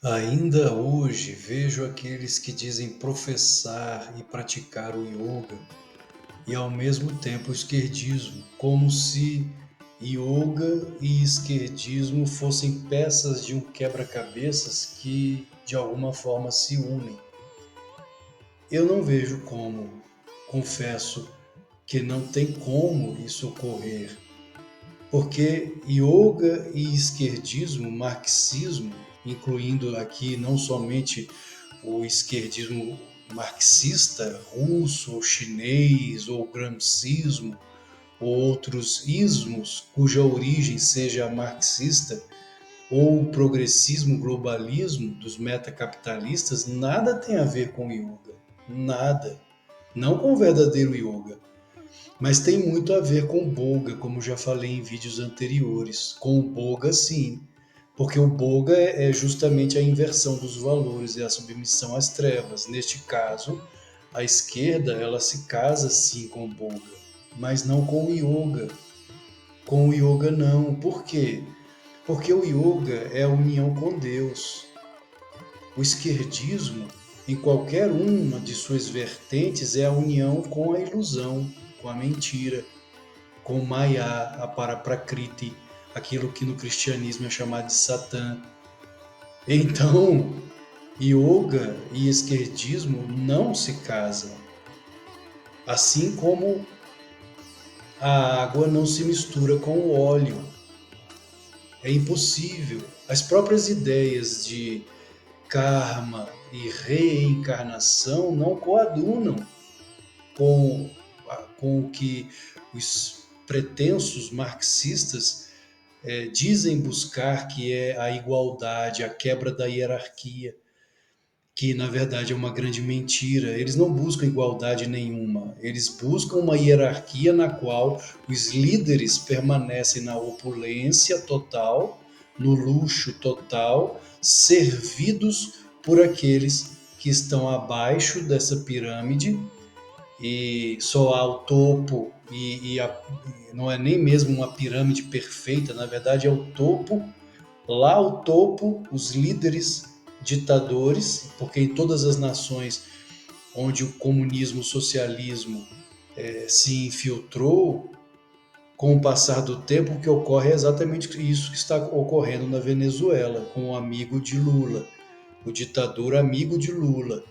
Ainda hoje vejo aqueles que dizem professar e praticar o yoga e ao mesmo tempo o esquerdismo, como se yoga e esquerdismo fossem peças de um quebra-cabeças que de alguma forma se unem. Eu não vejo como, confesso que não tem como isso ocorrer, porque yoga e esquerdismo, marxismo, incluindo aqui não somente o esquerdismo marxista russo, ou chinês, ou gramscismo, ou outros ismos cuja origem seja marxista, ou o progressismo, globalismo dos metacapitalistas, nada tem a ver com yoga. Nada. Não com o verdadeiro yoga. Mas tem muito a ver com o Boga, como já falei em vídeos anteriores. Com o Boga, sim. Porque o Boga é justamente a inversão dos valores e a submissão às trevas. Neste caso, a esquerda ela se casa sim com o Boga, mas não com o Yoga. Com o Yoga não. Por quê? Porque o Yoga é a união com Deus. O esquerdismo, em qualquer uma de suas vertentes, é a união com a ilusão, com a mentira, com Maya, a Paraprakriti, aquilo que no cristianismo é chamado de Satã. Então, yoga e esquerdismo não se casam, assim como a água não se mistura com o óleo. É impossível. As próprias ideias de karma e reencarnação não coadunam com, com o que os pretensos marxistas dizem buscar, que é a igualdade, a quebra da hierarquia, que na verdade é uma grande mentira. Eles não buscam igualdade nenhuma, eles buscam uma hierarquia na qual os líderes permanecem na opulência total, no luxo total, servidos por aqueles que estão abaixo dessa pirâmide, e só há o topo, não é nem mesmo uma pirâmide perfeita, na verdade é o topo. Lá o topo, os líderes ditadores, porque em todas as nações onde o comunismo, o socialismo se infiltrou, com o passar do tempo, o que ocorre é exatamente isso que está ocorrendo na Venezuela, com o amigo de Lula, o ditador amigo de Lula,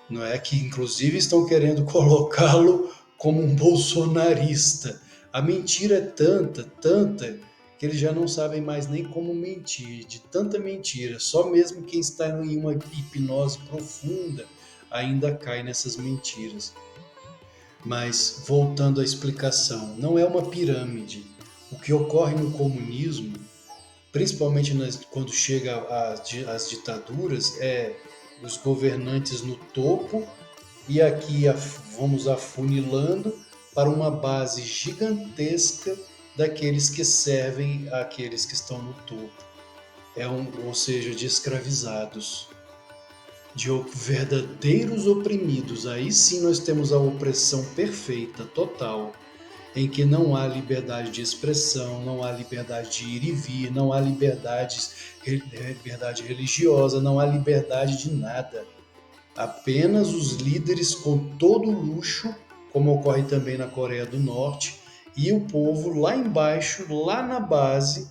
não é, que inclusive estão querendo colocá-lo como um bolsonarista. A mentira é tanta, tanta, que eles já não sabem mais nem como mentir, de tanta mentira. Só mesmo quem está em uma hipnose profunda ainda cai nessas mentiras. Mas, voltando à explicação, não é uma pirâmide. O que ocorre no comunismo, principalmente quando chega às ditaduras, é os governantes no topo e aqui vamos afunilando para uma base gigantesca daqueles que servem àqueles que estão no topo. Ou seja, de escravizados, de verdadeiros oprimidos. Aí sim nós temos a opressão perfeita, total, em que não há liberdade de expressão, não há liberdade de ir e vir, não há liberdade religiosa, não há liberdade de nada. Apenas os líderes com todo o luxo, como ocorre também na Coreia do Norte, e o povo lá embaixo, lá na base,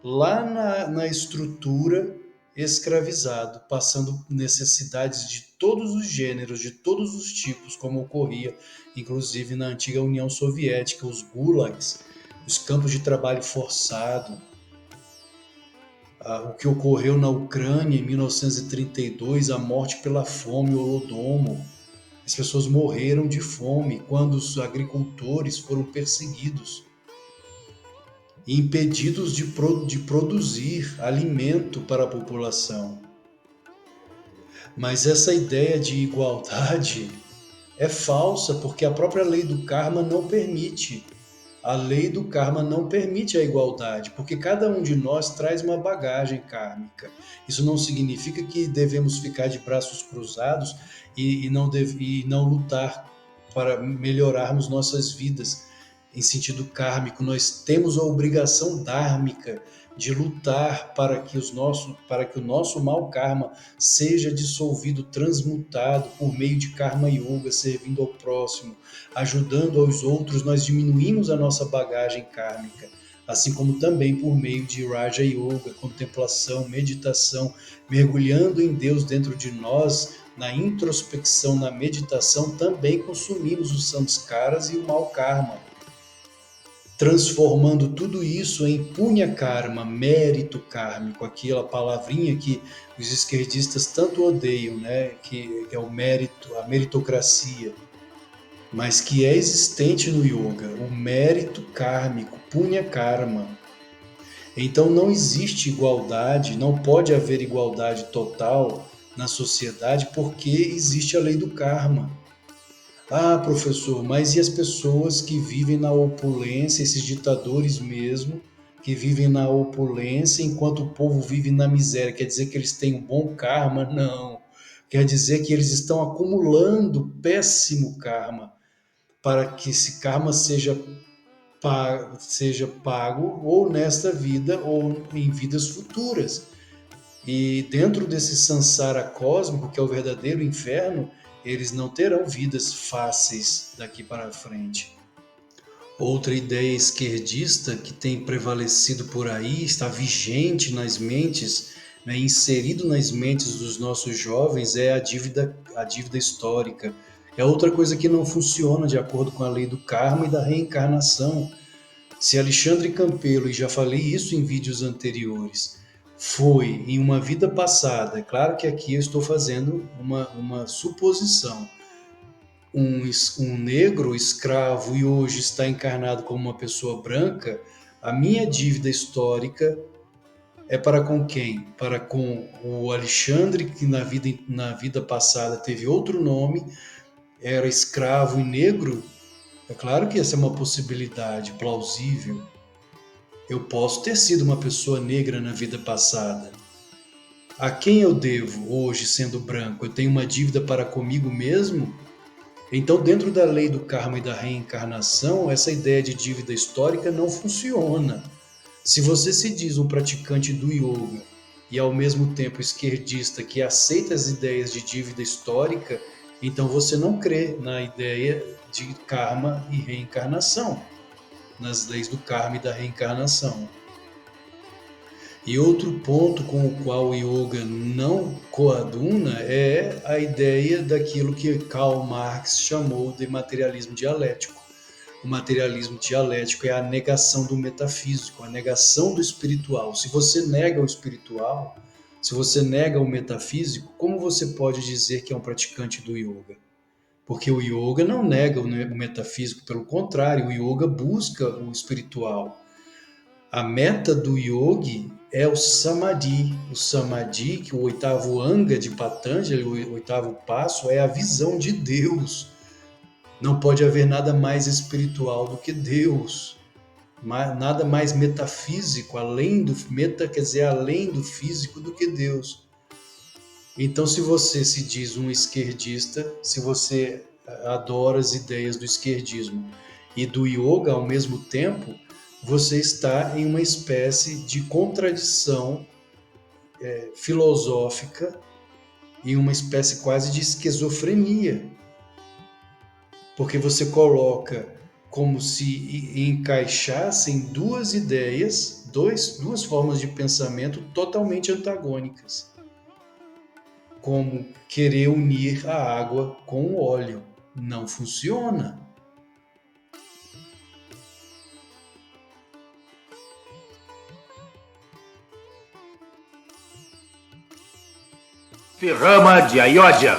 lá na estrutura, escravizado, passando necessidades de todos os gêneros, de todos os tipos, como ocorria inclusive na antiga União Soviética, os gulags, os campos de trabalho forçado, o que ocorreu na Ucrânia em 1932, a morte pela fome, o Holodomor. As pessoas morreram de fome quando os agricultores foram perseguidos e impedidos de produzir alimento para a população. Mas essa ideia de igualdade é falsa, porque a própria lei do karma não permite. A lei do karma não permite a igualdade, porque cada um de nós traz uma bagagem kármica. Isso não significa que devemos ficar de braços cruzados e não lutar para melhorarmos nossas vidas em sentido kármico. Nós temos a obrigação dármica de lutar para que o nosso mau karma seja dissolvido, transmutado por meio de karma yoga, servindo ao próximo, ajudando aos outros, nós diminuímos a nossa bagagem kármica. Assim como também por meio de Raja Yoga, contemplação, meditação, mergulhando em Deus dentro de nós, na introspecção, na meditação, também consumimos os samskaras e o mau karma, transformando tudo isso em punya karma, mérito kármico, aquela palavrinha que os esquerdistas tanto odeiam, né? Que é o mérito, a meritocracia, mas que é existente no yoga, o mérito kármico, punya karma. Então não existe igualdade, não pode haver igualdade total na sociedade porque existe a lei do karma. Ah, professor, mas e as pessoas que vivem na opulência, esses ditadores mesmo, que vivem na opulência enquanto o povo vive na miséria? Quer dizer que eles têm um bom karma? Não. Quer dizer que eles estão acumulando péssimo karma para que esse karma seja pago ou nesta vida ou em vidas futuras. E dentro desse samsara cósmico, que é o verdadeiro inferno, eles não terão vidas fáceis daqui para frente. Outra ideia esquerdista que tem prevalecido por aí, está vigente nas mentes, né, inserido nas mentes dos nossos jovens, é a dívida histórica. É outra coisa que não funciona de acordo com a lei do karma e da reencarnação. Se Alexandre Campelo, e já falei isso em vídeos anteriores, foi em uma vida passada, é claro que aqui eu estou fazendo uma suposição, um negro escravo e hoje está encarnado como uma pessoa branca, a minha dívida histórica é para com quem? Para com o Alexandre, que na vida passada teve outro nome, era escravo e negro. É claro que essa é uma possibilidade plausível. Eu posso ter sido uma pessoa negra na vida passada. A quem eu devo hoje, sendo branco? Eu tenho uma dívida para comigo mesmo? Então, dentro da lei do karma e da reencarnação, essa ideia de dívida histórica não funciona. Se você se diz um praticante do yoga e ao mesmo tempo esquerdista que aceita as ideias de dívida histórica, então você não crê na ideia de karma e reencarnação, nas leis do karma e da reencarnação. E outro ponto com o qual o yoga não coaduna é a ideia daquilo que Karl Marx chamou de materialismo dialético. O materialismo dialético é a negação do metafísico, a negação do espiritual. Se você nega o espiritual, se você nega o metafísico, como você pode dizer que é um praticante do yoga? Porque o yoga não nega o metafísico, pelo contrário, o yoga busca o espiritual. A meta do yogi é o samadhi. O samadhi, que é o oitavo anga de Patanjali, o oitavo passo, é a visão de Deus. Não pode haver nada mais espiritual do que Deus. Nada mais metafísico, além do físico do que Deus. Então, se você se diz um esquerdista, se você adora as ideias do esquerdismo e do yoga ao mesmo tempo, você está em uma espécie de contradição filosófica e uma espécie quase de esquizofrenia. Porque você coloca como se encaixassem duas ideias, duas formas de pensamento totalmente antagônicas. Como querer unir a água com o óleo. Não funciona. Rama de Ayodhya.